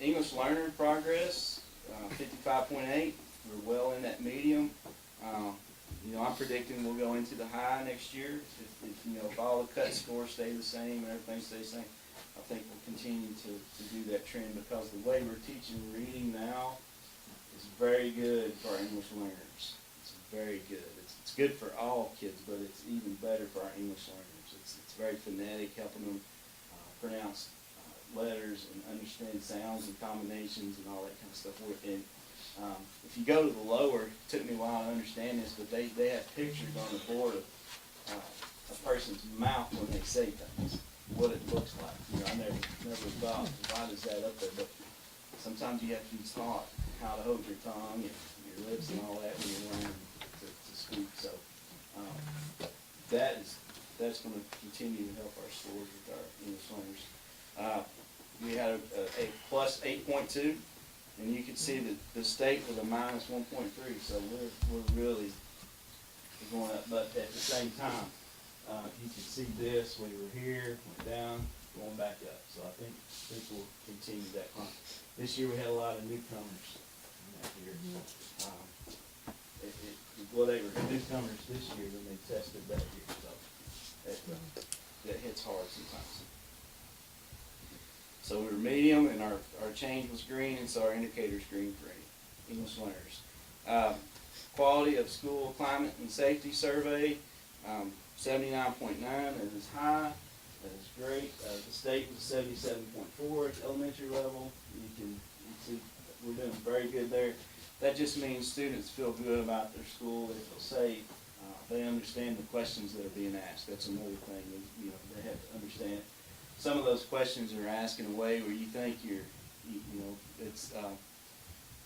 Speaker 8: English learner progress, 55.8. We're well in that medium. I'm predicting we'll go into the high next year. If all the cut scores stay the same and everything stays the same, I think we'll continue to do that trend, because the way we're teaching reading now is very good for our English learners. It's very good. It's good for all kids, but it's even better for our English learners. It's very phonetic, helping them pronounce letters and understand sounds and combinations and all that kind of stuff. And if you go to the lower, it took me a while to understand this, but they have pictures on the board of a person's mouth when they say things, what it looks like. You know, I never thought, why does that up there? But sometimes you have to be taught how to hold your tongue and your lips and all that when you're learning to speak. So that's going to continue to help our scores with our English learners. We had a plus 8.2, and you can see that the state was a minus 1.3. So we're really going up. But at the same time, you can see this. We were here, went down, going back up. So I think we'll continue that climb. This year we had a lot of newcomers in that year. Well, they were newcomers this year than they tested that year. So that hits hard sometimes. So we were medium, and our change was green, and so our indicator's green for English learners. Quality of school climate and safety survey, 79.9, that is high, that is great. The state was 77.4 at the elementary level. You can see we're doing very good there. That just means students feel good about their school, they feel safe, they understand the questions that are being asked. That's another thing, you know, they have to understand. Some of those questions are asked in a way where you think you know, it's,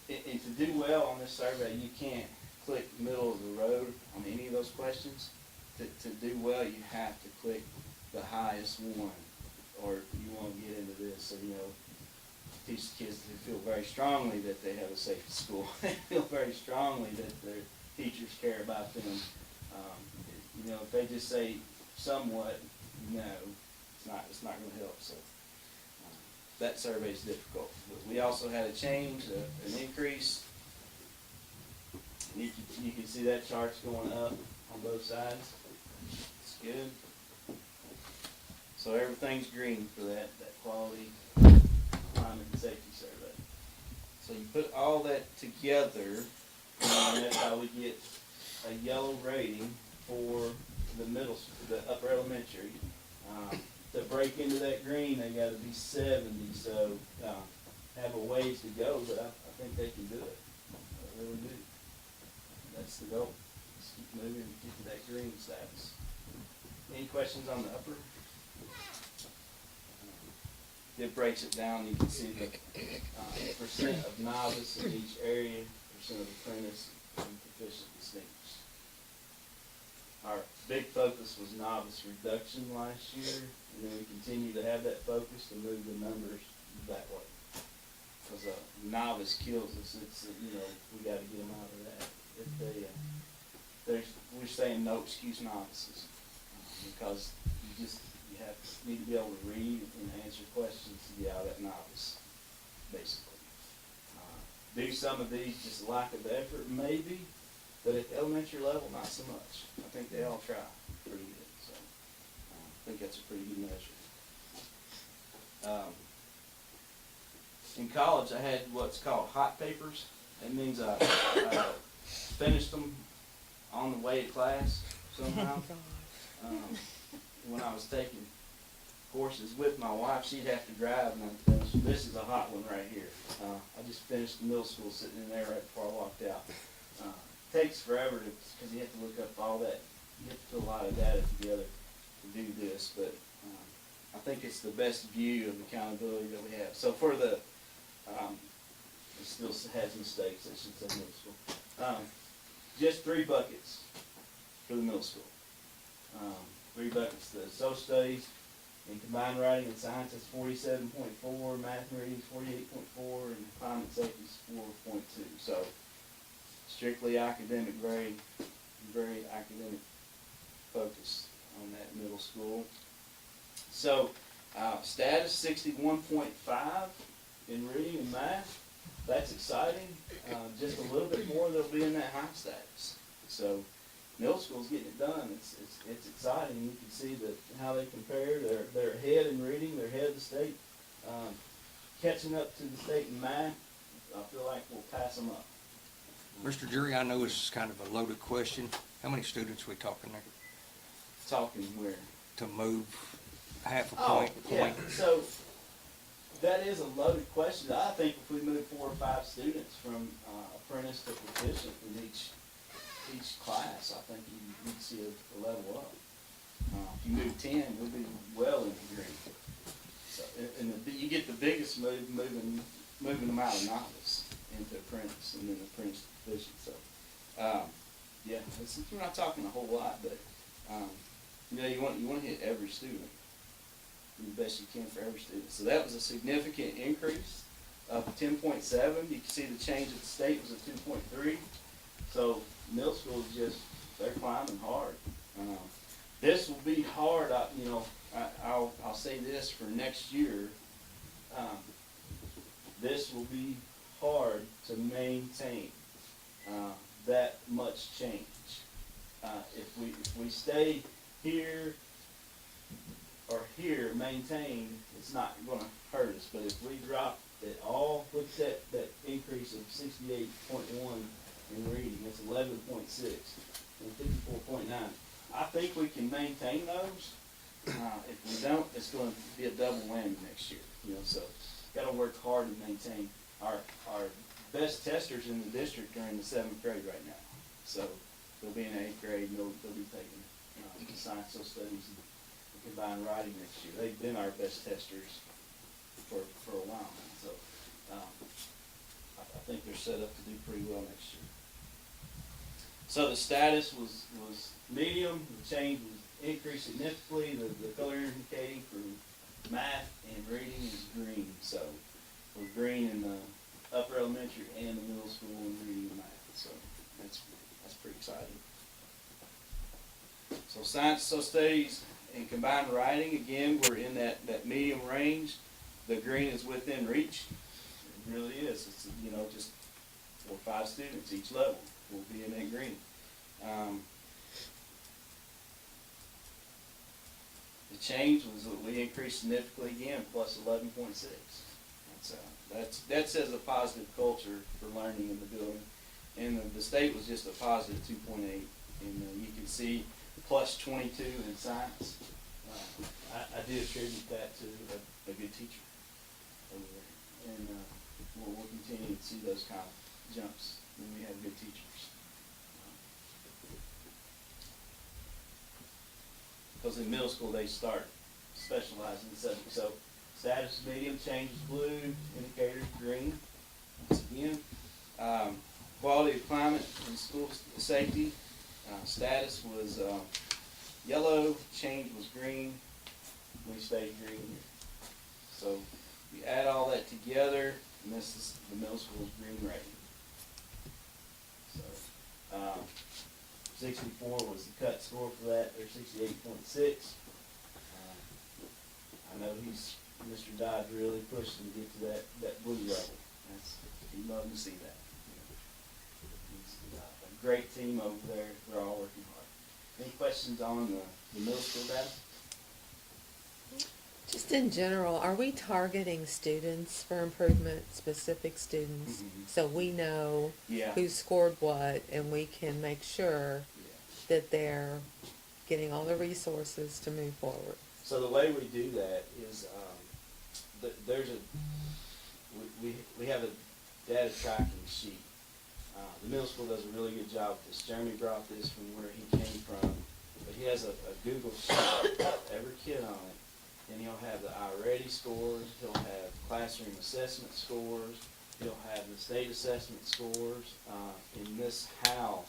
Speaker 8: and to do well on this survey, you can't click middle of the road on any of those questions. To do well, you have to click the highest one, or you won't get into this. So, you know, teach kids to feel very strongly that they have a safe school. They feel very strongly that their teachers care about them. You know, if they just say somewhat, no, it's not going to help. So that survey is difficult. But we also had a change, an increase. You can see that chart's going up on both sides. It's good. So everything's green for that quality climate and safety survey. So you put all that together, and that's how we get a yellow rating for the middle, the upper elementary. To break into that green, they got to be 70. So have a ways to go, but I think they can do it. I really do. That's the goal. Let's keep moving and get to that green status. Any questions on the upper? It breaks it down. You can see the percent of novice in each area, percent of apprentice, and proficient distinguished. Our big focus was novice reduction last year, and then we continue to have that focus to move the numbers that way. Because novice kills us. It's you know, we got to get them out of that. If we're saying no excuse novices, because you need to be able to read and answer questions to get out of that novice, basically. Do some of these just lack of effort, maybe, but at the elementary level, not so much. I think they all try pretty good, so I think that's a pretty good measure. In college, I had what's called hot papers. That means I finished them on the way to class somehow. When I was taking courses with my wife, she'd have to drive, and I'd finish. This is a hot one right here. I just finished middle school sitting in there right before I walked out. Takes forever because you have to look up all that. You have to put a lot of data together to do this, but I think it's the best view of accountability that we have. So for the, it still has mistakes, I should say middle school. Just 3 buckets for the middle school. 3 buckets, the social studies and combined writing and science is 47.4, math and reading is 48.4, and climate safety is 4.2. So strictly academic, very academic focus on that middle school. So status 61.5 in reading and math. That's exciting. Just a little bit more, they'll be in that high status. So middle school's getting it done. It's exciting. You can see how they compare. They're ahead in reading. They're ahead of the state. Catching up to the state in math, I feel like we'll pass them up.
Speaker 1: Mr. Jury, I know this is kind of a loaded question. How many students are we talking there
Speaker 8: Talking where?
Speaker 1: to move half a
Speaker 8: Oh,
Speaker 1: point?
Speaker 8: yeah. So That is a loaded question. I think if we move 4 or 5 students from apprentice to proficient in each class, I think you'd see a level up. If you move 10, we'll be well in the green. So, you get the biggest move moving them out of novice into apprentice and then apprentice to proficient. So, yeah, we're not talking a whole lot, but you want to hit every student the best you can for every student. So that was a significant increase of 10.7. You can see the change at the state was at 2.3. So middle school is they're climbing hard. This will be hard. I'll say this for next year. This will be hard to maintain that much change. If we stay here or here maintained, it's not going to hurt us. But if we drop it all, look at that increase of 68.1 in reading. It's 11.6 and 54.9. I think we can maintain those. If we don't, it's going to be a double whammy next year. So got to work hard to maintain. Our best testers in the district are in the 7th grade right now. So they'll be in 8th grade and they'll be taking science, social studies, and combined writing next year. They've been our best testers for a while now. So I think they're set up to do pretty well next year. So the status was medium. The change was increased significantly. The color indicating for math and reading is green. So we're green in the upper elementary and the middle school in reading and math. So that's pretty exciting. So science, social studies, and combined writing, again, we're in that medium range. The green is within reach. It really is. It's, just 4 or 5 students each level will be in that green. The change was that we increased significantly again, plus 11.6. That says a positive culture for learning in the building. And the state was just a positive 2.8. And you can see plus 22 in science. I do attribute that to a good teacher over there. And we'll continue to see those kind of jumps when we have good teachers. Because in middle school they start specializing in subject. So status medium, changes blue, indicators green. Once again, quality of climate and school safety, status was yellow, change was green, we stayed green here. So we add all that together, and this is the middle school's green rating. So 64 was the cut score for that. They're 68.6. I know Mr. Dodd really pushed them to get to that blue level. He'd love to see that. He's a great team over there. They're all working hard. Any questions on the middle school data?
Speaker 3: Just in general, are we targeting students for improvement, specific students, so we know
Speaker 8: Yeah.
Speaker 3: who scored what and we can make sure that they're getting all the resources to move forward?
Speaker 8: So the way we do that is we have a data tracking sheet. The middle school does a really good job with this. Jeremy brought this from where he came from, but he has a Google sheet with every kid on it, and he'll have the iReady scores, he'll have classroom assessment scores, he'll have the state assessment scores, and Miss Howe,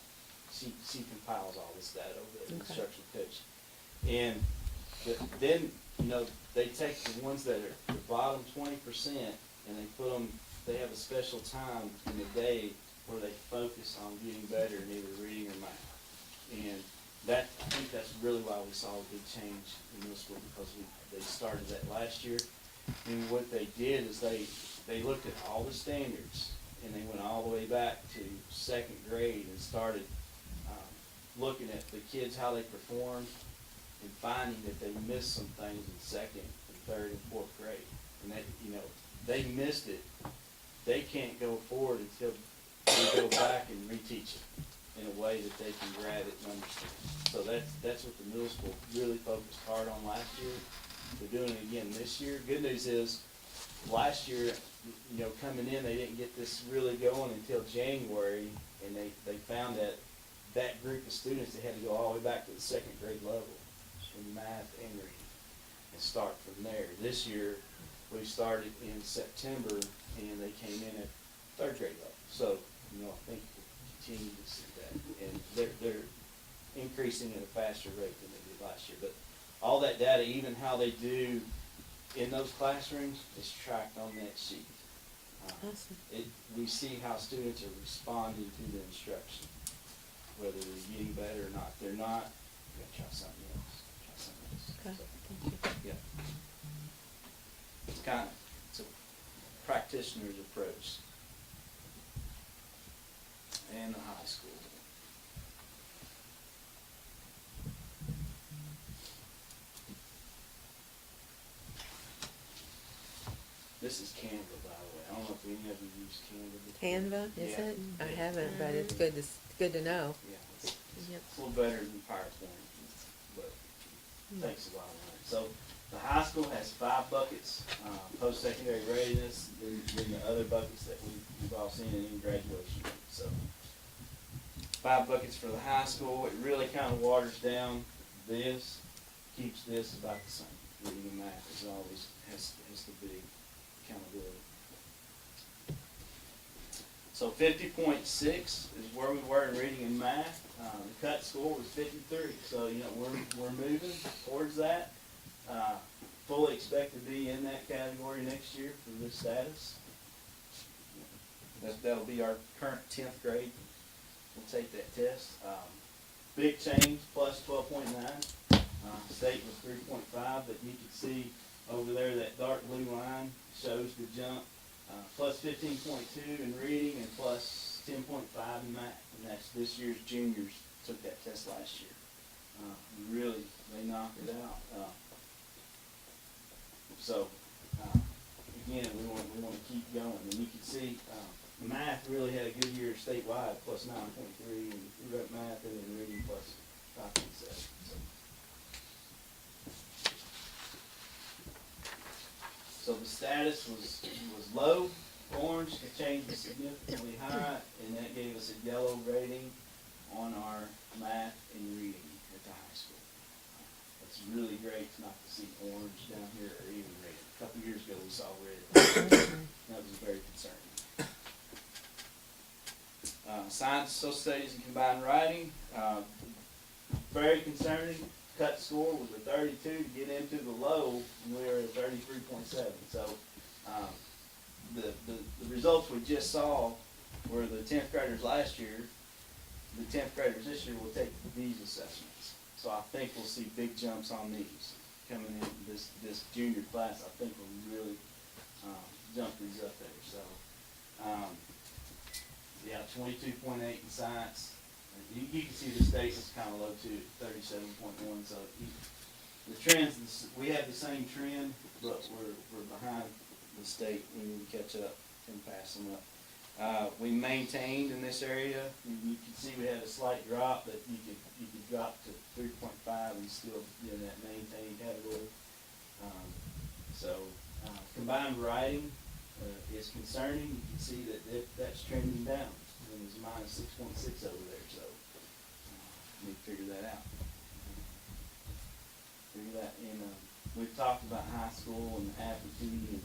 Speaker 8: she compiles all this data over there, the
Speaker 3: Okay.
Speaker 8: instructional coach. And then, they take the ones that are the bottom 20% and they have a special time in the day where they focus on getting better in either reading or math. And I think that's really why we saw a big change in middle school, because they started that last year. And what they did is they looked at all the standards and they went all the way back to 2nd grade and started looking at the kids, how they performed, and finding that they missed some things in 2nd and 3rd and 4th grade. And they missed it. They can't go forward until we go back and reteach it in a way that they can grab it and understand. So that's what the middle school really focused hard on last year. They're doing it again this year. Good news is last year, you know, coming in, they didn't get this really going until January, and they found that that group of students, they had to go all the way back to the second grade level in math and reading and start from there. This year, we started in September, and they came in at third grade level. So, you know, I think we'll continue to see that. And they're increasing at a faster rate than they did last year. But all that data, even how they do in those classrooms, is tracked on that sheet.
Speaker 3: Awesome.
Speaker 8: We see how students are responding to the instruction, whether they're getting better or not. If they're not, we gotta try something else.
Speaker 3: Okay,
Speaker 8: So,
Speaker 3: thank you.
Speaker 8: yeah. It's a practitioner's approach. And the high school. This is Canva, by the way. I don't know if any of you use Canva before.
Speaker 3: Canva, is
Speaker 8: Yeah.
Speaker 3: it? I haven't, but it's good to know.
Speaker 8: Yeah, it's
Speaker 3: Yep.
Speaker 8: a little better than PowerPoint, but it takes a while to learn. So the high school has 5 buckets, post-secondary readiness, then the other buckets that we've all seen in graduation. So 5 buckets for the high school. It really kind of waters down this, keeps this about the same. Reading and math is always has to be accountability. So 50.6 is where we were in reading and math. The cut score was 53. So, you know, we're moving towards that. Fully expect to be in that category next year for this status. That'll be our current 10th grade. We'll take that test. Big change, plus 12.9. State was 3.5, but you can see over there that dark blue line shows the jump. Plus 15.2 in reading and plus 10.5 in math. And that's this year's juniors took that test last year. Really, they knocked it out. So, again, we want to keep going. And you can see math really had a good year statewide, plus 9.3, and we wrote math and then reading plus 5.7. So the status was low, orange, it changed to significantly high, and that gave us a yellow rating on our math and reading at the high school. It's really great not to see orange down here or even red. A couple years ago we saw red. That was very concerning. Science, social studies, and combined writing, very concerning. Cut score was a 32 to get into the low, and we were at 33.7. So the results we just saw were the 10th graders last year. The 10th graders this year will take these assessments. So I think we'll see big jumps on these coming in this junior class. I think we'll really jump these up there. So yeah, 22.8 in science. You can see the state is kind of low too, 37.1. So the trends, we have the same trend, but we're behind the state. We need to catch up and pass them up. We maintained in this area. You can see we had a slight drop, but you could drop to 3.5 and still be in that maintained category. Combined writing is concerning. You can see that that's trending down. It was minus 6.6 over there. So we need to figure that out. We've talked about high school and aptitude and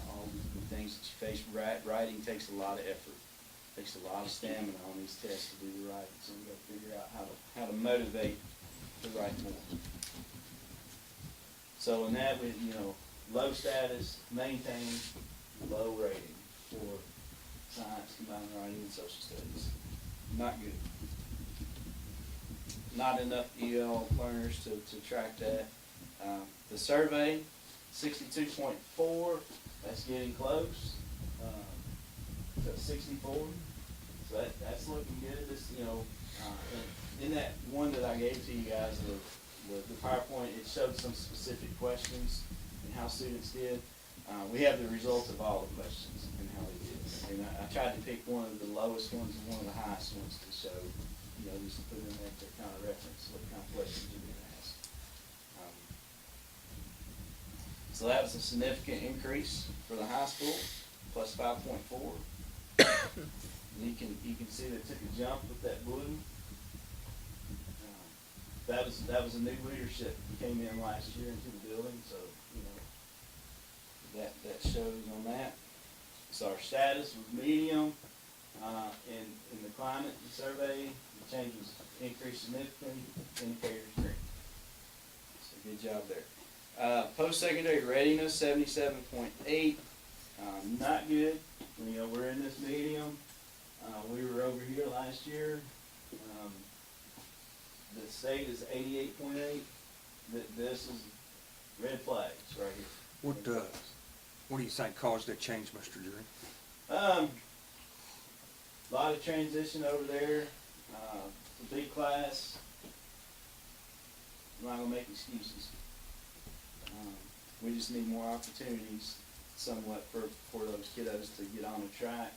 Speaker 8: all the things that you face. Writing takes a lot of effort. Takes a lot of stamina on these tests to do the writing. So we've got to figure out how to motivate to write more. So in that, we low status, maintain, low rating for science, combined writing, and social studies. Not good. Not enough EL learners to track that. The survey, 62.4, that's getting close. To 64, so that's looking good. This, in that one that I gave to you guys, the PowerPoint, it showed some specific questions and how students did. We have the results of all the questions and how they did. And I tried to pick one of the lowest ones and one of the highest ones to show, just to put in there to kind of reference what kind of questions you're going to ask. So that was a significant increase for the high school, plus 5.4. You can see they took a jump with that blue. That was a new leadership that came in last year into the building, so, you know, that shows on that. So our status was medium, in the climate survey, the change was increased significantly, indicators green. So good job there. Post-secondary readiness, 77.8, not good. You know, we're in this medium. We were over here last year. The state is 88.8. This is red flags right here.
Speaker 1: What do you think caused that change, Mr. Drury?
Speaker 8: A lot of transition over there. The big class. I'm not gonna make excuses. We just need more opportunities, somewhat, for those kiddos to get on the track.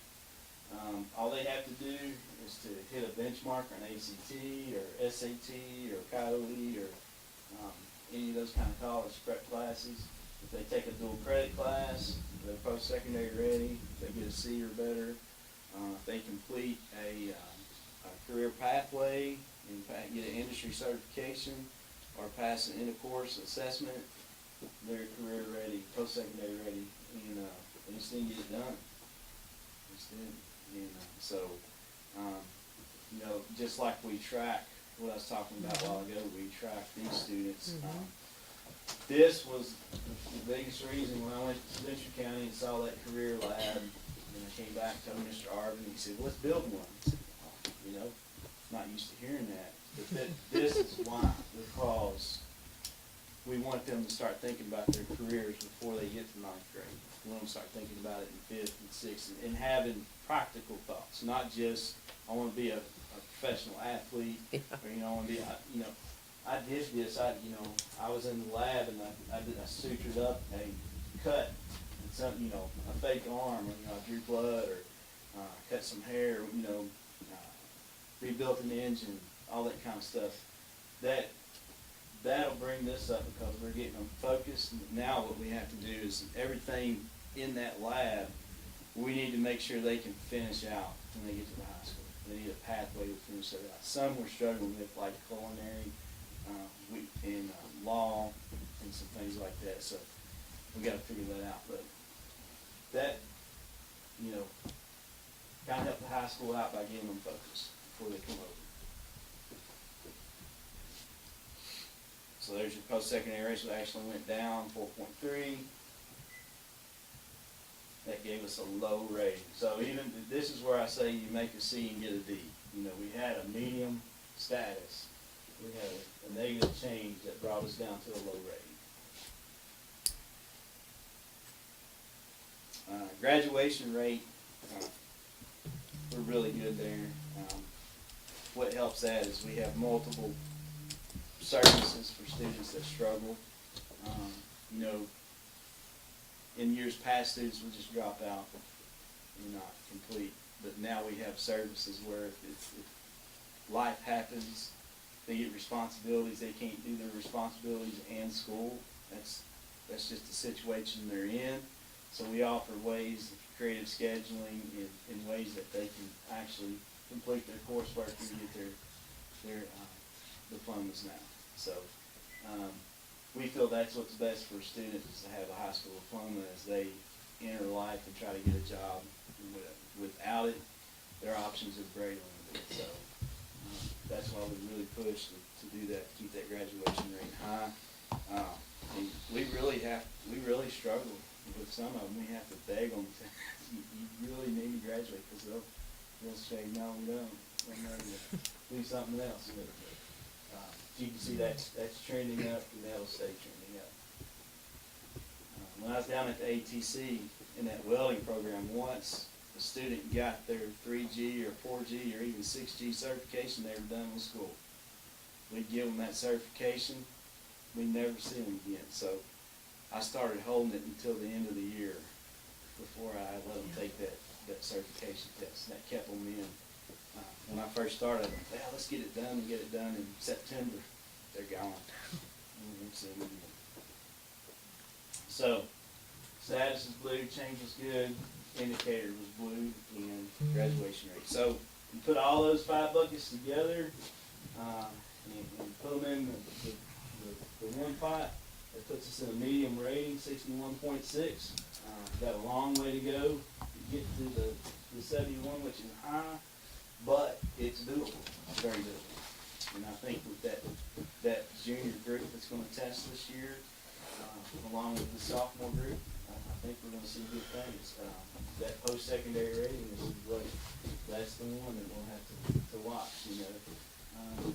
Speaker 8: All they have to do is to hit a benchmark on ACT or SAT or Coyote or any of those kind of college prep classes. If they take a dual credit class, they're post-secondary ready, they get a C or better. If they complete a career pathway and get an industry certification or pass an end-of-course assessment, they're career ready, post-secondary ready, and they just didn't get it done. Just didn't. And so, you know, just like we track, what I was talking about a while ago, we track these students. This was the biggest reason when I went to Venture County and saw that career lab, and I came back, told Mr. Arvin, he said, let's build one. I said, oh, you know, not used to hearing that. But this is why, because we want them to start thinking about their careers before they get to ninth grade. We want them to start thinking about it in fifth and sixth, and having practical thoughts, not just, I want to be a professional athlete, or, you know, I want to be, you know, I did this, I was in the lab and I sutured up a cut, and some, you know, a fake arm, or, you know, I drew blood, or cut some hair, you know, rebuilt an engine, all that kind of stuff. That'll bring this up because we're getting them focused. Now what we have to do is everything in that lab, we need to make sure they can finish out when they get to the high school. They need a pathway to finish that out. Some we're struggling with, like culinary, and law, and some things like that. So we got to figure that out. But that, you know, kind of help the high school out by getting them focused before they come over. So there's your post-secondary ratio, actually went down 4.3. That gave us a low rating. So even, this is where I say you make a C and get a D. You know, we had a medium status. We had a negative change that brought us down to a low rating. Graduation rate, we're really good there. What helps that is we have multiple services for students that struggle. You know, in years past, students would just drop out and not complete. But now we have services where if life happens, they get responsibilities, they can't do their responsibilities and school. That's just the situation they're in. So we offer ways of creative scheduling in ways that they can actually complete their coursework and get their diplomas now. So we feel that's what's best for students, is to have a high school diploma as they enter life and try to get a job. Without it, their options are very limited. So that's why we really push to do that, keep that graduation rate high. And we really struggle with some of them. We have to beg them to, you really need to graduate, because they'll say, no, we don't. We're going to do something else with it. You can see that's trending up, and that'll stay trending up. When I was down at the ATC in that welding program, once a student got their 3G or 4G or even 6G certification, they were done with school. We'd give them that certification, we'd never see them again. So I started holding it until the end of the year before I let them take that certification test, and that kept them in. When I first started, I went, well, let's get it done and get it done in September. They're gone. We won't see them again. So, status is blue, change was good, indicator was blue, and graduation rate. So, you put all those 5 buckets together, and put them in the one pot, that puts us in a medium rating, 61.6. Got a long way to go to get to the 71, which is high, but it's doable, very doable. And I think with that junior group that's gonna test this year, along with the sophomore group, I think we're gonna see good things. That post-secondary rating is what, that's the one that we'll have to watch, you know.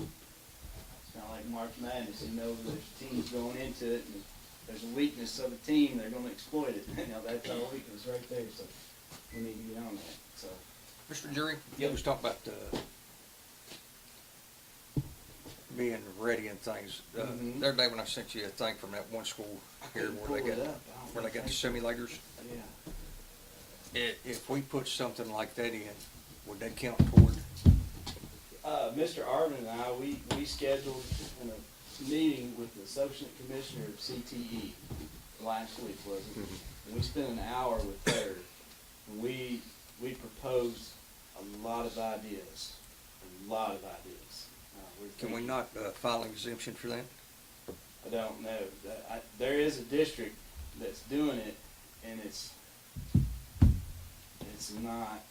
Speaker 8: It's kinda like March Madness, you know, there's teams going into it, and there's a weakness of a team, they're gonna exploit it. Now, that's our weakness right there, so we need to get on that, so.
Speaker 1: Mr. Jury, you
Speaker 8: Yep.
Speaker 1: was talking about, being ready and things.
Speaker 8: Mhm.
Speaker 1: The other day when I sent you a thing from that one school here where they got the simulators,
Speaker 8: Yeah.
Speaker 1: if we put something like that in, would that count toward?
Speaker 8: Mr. Arvin and I, we scheduled a meeting with the Associate Commissioner of CTE last week, wasn't it? And we spent an hour with her. And we proposed a lot of ideas, we're
Speaker 1: Can we
Speaker 8: thinking- not
Speaker 1: not file an exemption for that?
Speaker 8: I don't know. There is a district that's doing it, and it's not,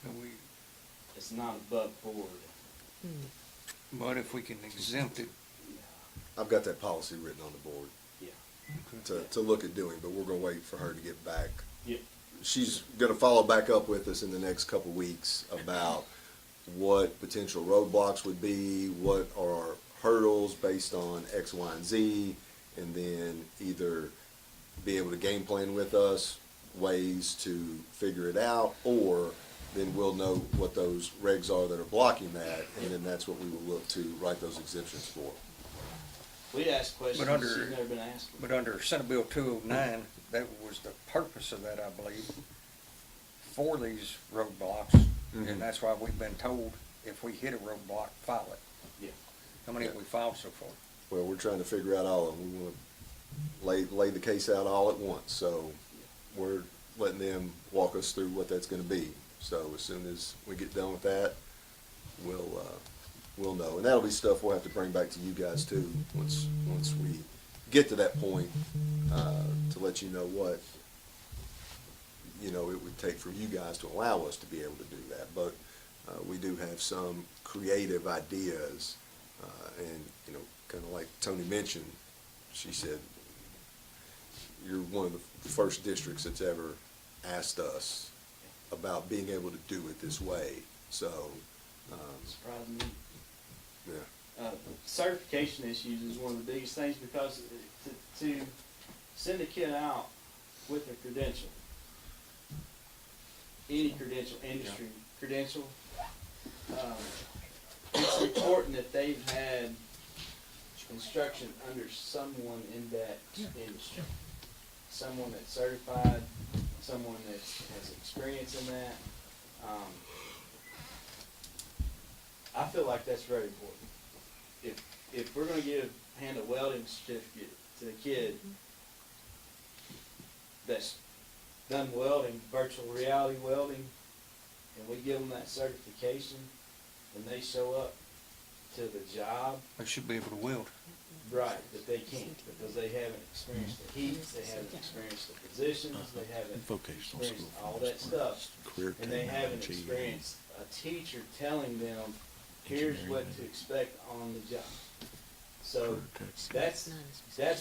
Speaker 1: And we,
Speaker 8: it's not above board.
Speaker 1: but if we can exempt it,
Speaker 5: I've got that policy written on the board
Speaker 8: Yeah.
Speaker 5: to look at doing, but we're gonna wait for her to get back.
Speaker 8: Yeah.
Speaker 5: She's gonna follow back up with us in the next couple weeks about what potential roadblocks would be, what are hurdles based on X, Y, and Z, and then either be able to game plan with us ways to figure it out, or then we'll know what those regs are that are blocking that, and then that's what we will look to write those exemptions for.
Speaker 8: We asked questions
Speaker 1: But under-
Speaker 8: she's never been asked.
Speaker 1: but under Senate Bill 209, that was the purpose of that, I believe, for these roadblocks.
Speaker 5: Mhm.
Speaker 1: And that's why we've been told, if we hit a roadblock, file it.
Speaker 8: Yeah.
Speaker 1: How many have we filed so far?
Speaker 5: Well, we're trying to figure out all of them. We want to lay the case out all at once, so we're letting them walk us through what that's gonna be. So as soon as we get done with that, we'll know. And that'll be stuff we'll have to bring back to you guys too, once we get to that point, to let you know what, you know, it would take for you guys to allow us to be able to do that. But, we do have some creative ideas, and, you know, kinda like Tony mentioned, she said, you're one of the first districts that's ever asked us about being able to do it this way, so,
Speaker 8: Surprised me.
Speaker 5: yeah.
Speaker 8: Certification issues is one of the biggest things, because to send a kid out with a credential, any credential, industry credential, it's important that they've had instruction under someone in that industry. Someone that's certified, someone that has experience in that. I feel like that's very important. If we're gonna hand a welding certificate to a kid that's done welding, virtual reality welding, and we give them that certification, and they show up to the job,
Speaker 1: They should be able to weld.
Speaker 8: right, that they can't, because they haven't experienced the heat, they haven't experienced the positions, they haven't
Speaker 4: Vocational
Speaker 8: experienced
Speaker 4: school.
Speaker 8: all that stuff.
Speaker 4: Career
Speaker 8: And they haven't
Speaker 4: technology.
Speaker 8: experienced a teacher telling them, here's what to expect on the job. So that's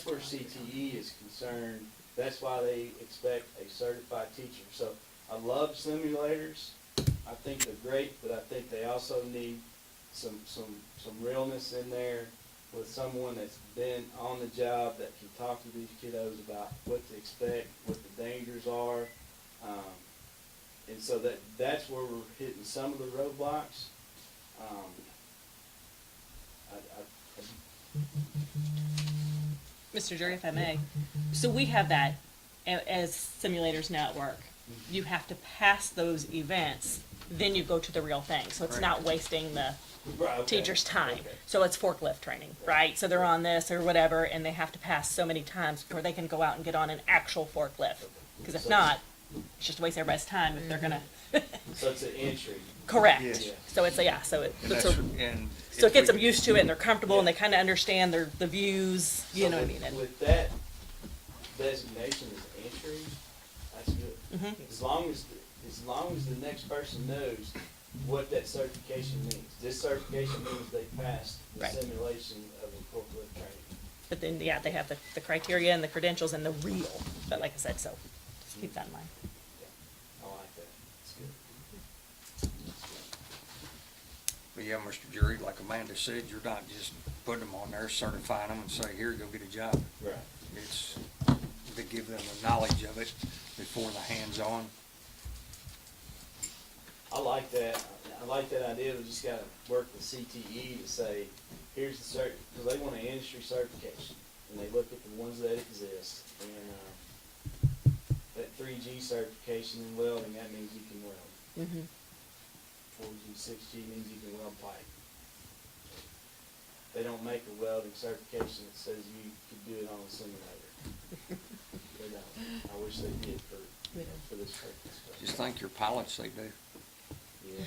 Speaker 8: where CTE is concerned. That's why they expect a certified teacher. So I love simulators. I think they're great, but I think they also need some realness in there with someone that's been on the job that can talk to these kiddos about what to expect, what the dangers are. And so that's where we're hitting some of the roadblocks.
Speaker 2: Mr. Jury, if I may, so we have that as simulators now at work. You have to pass those events then you go to the real thing. So it's
Speaker 1: Right.
Speaker 2: not wasting the
Speaker 8: Right, okay.
Speaker 2: teacher's time.
Speaker 8: Okay.
Speaker 2: So it's forklift training, right? So they're on this or whatever, and they have to pass so many times before they can go out and get on an actual forklift. Because if
Speaker 8: So-
Speaker 2: not, it's just a waste of everybody's time if they're gonna.
Speaker 8: So it's an entry.
Speaker 2: Correct.
Speaker 1: Yes.
Speaker 8: Yeah.
Speaker 2: So it's a, yeah, so it,
Speaker 1: And
Speaker 2: it's
Speaker 1: that's,
Speaker 2: a,
Speaker 1: and.
Speaker 2: so it
Speaker 1: if
Speaker 2: gets
Speaker 1: we-
Speaker 2: them used to it and they're comfortable and
Speaker 8: Yeah.
Speaker 2: they kinda understand the views, you
Speaker 8: So
Speaker 2: know what I
Speaker 8: with-
Speaker 2: mean? And-
Speaker 8: With that designation as entry, that's good.
Speaker 2: Mhm.
Speaker 8: As long as the next person knows what that certification means. This certification means they passed the
Speaker 2: Right.
Speaker 8: simulation of a forklift training.
Speaker 2: But then, yeah, they have the criteria and the credentials and the real, but like I said, so just keep that in mind.
Speaker 8: I like that. It's good.
Speaker 1: But yeah, Mr. Jury, like Amanda said, you're not just putting them on there, certifying them and say, here, go get a job.
Speaker 8: Right.
Speaker 1: It's to give them the knowledge of it before the hands-on.
Speaker 8: I like that. I like that idea. We just gotta work with CTE to say, here's the cert, because they want an industry certification. And they look at the ones that exist. And, that 3G certification in welding, that means you can weld.
Speaker 2: Mm-hmm.
Speaker 8: 4G, 6G means you can weld pipe. They don't make a welding certification that says you could do it on a simulator. They don't. I wish they did for, for this purpose. but-
Speaker 1: Just think your pilots, they do.
Speaker 8: Yeah.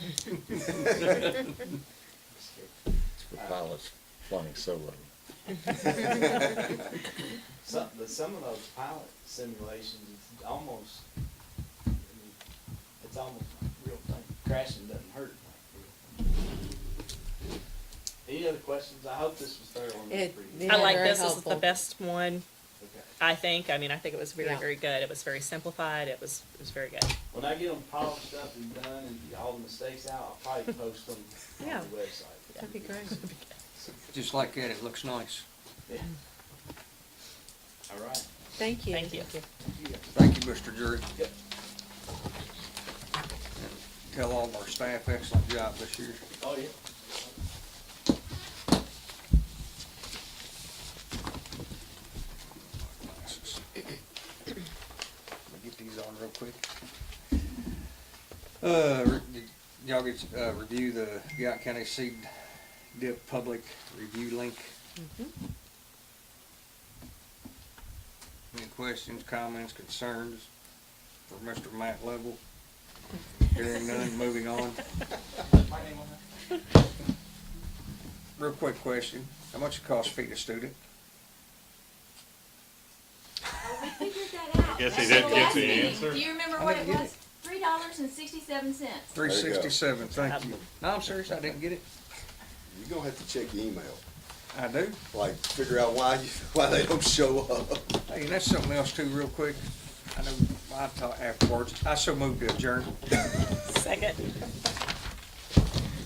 Speaker 4: It's for pilots flying solo.
Speaker 8: Some of those pilot simulations, it's almost, I mean, it's almost like real thing. Crashing doesn't hurt like real thing. Any other questions? I hope this was thorough enough
Speaker 3: It-
Speaker 8: for you.
Speaker 3: yeah.
Speaker 2: I like
Speaker 3: very
Speaker 2: this, this is
Speaker 3: helpful.
Speaker 2: the best one,
Speaker 8: Okay.
Speaker 2: I think. I mean, I think it was very,
Speaker 3: Yeah.
Speaker 2: very good. It was very simplified. It was very good.
Speaker 8: When I get them polished up and done and all the mistakes out, I'll probably post them
Speaker 3: Yeah.
Speaker 8: on the website.
Speaker 3: That'd be great.
Speaker 1: Just like that, it looks nice.
Speaker 8: Yeah. All right.
Speaker 3: Thank you.
Speaker 2: Thank you.
Speaker 1: Thank you, Mr. Jury.
Speaker 8: Yep.
Speaker 1: And tell all of our staff excellent job this year.
Speaker 8: Oh, yeah.
Speaker 1: Let me get these on real quick. Did y'all get, review the Gallatin County Seed Dip Public Review link? Any questions, comments, concerns for Mr. Matt Lovell? Hearing none, moving on. Real quick question, how much it cost to feed a student?
Speaker 9: We figured that out.
Speaker 6: I guess he
Speaker 9: That's
Speaker 6: didn't
Speaker 9: the
Speaker 6: get
Speaker 9: last
Speaker 6: the
Speaker 9: meeting.
Speaker 6: answer.
Speaker 9: Do you remember
Speaker 1: I
Speaker 9: what
Speaker 1: didn't
Speaker 9: it
Speaker 1: get
Speaker 9: was? $3.67.
Speaker 1: $3.67, thank you. No, I'm serious, I didn't get it.
Speaker 5: You're gonna have to check your email,
Speaker 1: I do.
Speaker 5: like, figure out why they don't show up.
Speaker 1: Hey, and that's something else too, real quick. I know I'll talk afterwards. I so moved to adjourn.
Speaker 2: Second.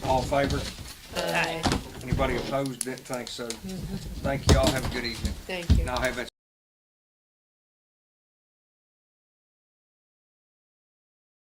Speaker 1: All in favor?
Speaker 2: Aye.
Speaker 1: Anybody opposed? Didn't think so. Thank you all. Have a good evening.
Speaker 3: Thank you.
Speaker 1: And I'll have that